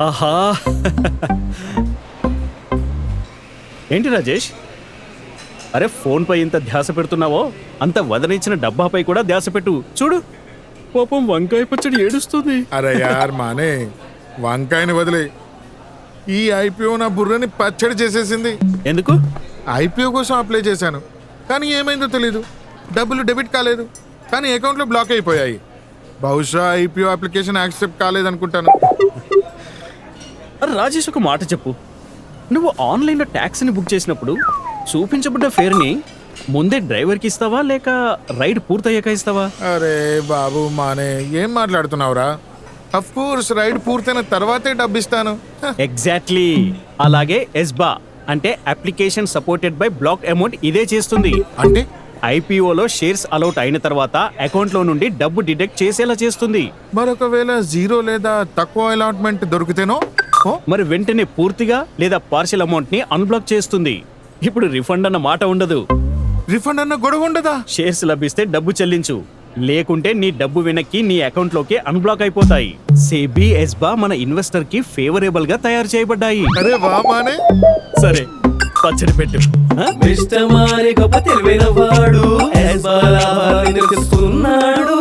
ఆహా ఏంటి రాజేష్, అరే ఫోన్పై ఇంత ధ్యాస పెడుతున్నావో అంత వదనిచ్చిన డబ్బాపై కూడా ధ్యాస పెట్టు. చూడు పాపం వంకాయ పచ్చడి ఏడుస్తుంది. అరే యార్ మానే, వంకాయని వదిలే. ఈ ఐపీఓ నా బుర్రని పచ్చడి చేసేసింది. ఎందుకు? ఐపీఓ కోసం అప్లై చేశాను, కానీ ఏమైందో తెలీదు. డబ్బులు డెబిట్ కాలేదు, కానీ అకౌంట్లో బ్లాక్ అయిపోయాయి. బహుశా ఐపీఓ అప్లికేషన్ యాక్సెప్ట్ కాలేదనుకుంటాను. అరే రాజేష్, ఒక మాట చెప్పు. నువ్వు ఆన్లైన్లో ట్యాక్సీని బుక్ చేసినప్పుడు చూపించబడ్డ ఫేర్ని ముందే డ్రైవర్కి ఇస్తావా లేక రైడ్ పూర్తయ్యాక ఇస్తావా? అరే బాబు మానే, ఏం మాట్లాడుతున్నావురా? అఫ్ కోర్స్ రైడ్ పూర్తయిన తర్వాతే డబ్బు ఇస్తాను. ఎగ్జాక్ట్లీ. అలాగే ఎస్బా అంటే application supported by block amount ఇదే చేస్తుంది. అంటే ఐపీఓలో షేర్స్ అలౌట్ అయిన తర్వాత అకౌంట్లో నుండి డబ్బు డిడక్ట్ చేసేలా చేస్తుంది. మరొకవేళ జీరో లేదా తక్కువ అలాట్మెంట్ దొరికితేనో మరి వెంటనే పూర్తిగా లేదా పార్షియల్ అమౌంట్ ని అన్బ్లాక్ చేస్తుంది. ఇప్పుడు రిఫండ్ అన్న మాట ఉండదు. రిఫండ్ అన్న గొడవ ఉండదా? షేర్స్ లభిస్తే డబ్బు చెల్లించు, లేకుంటే నీ డబ్బు వెనక్కి నీ అకౌంట్ లోకి అన్బ్లాక్ అయిపోతాయి. సెబీ ఎస్బా మన ఇన్వెస్టర్ కి ఫేవరబుల్ గా తయారు చేయబడ్డాయి. అరే వా మానే, సరే పచ్చడి పెట్టు. మిస్టర్ మారే గొప్ప తెలివైన వాడు, ఎస్బా లాభాలను తెలుసుకున్నాడు.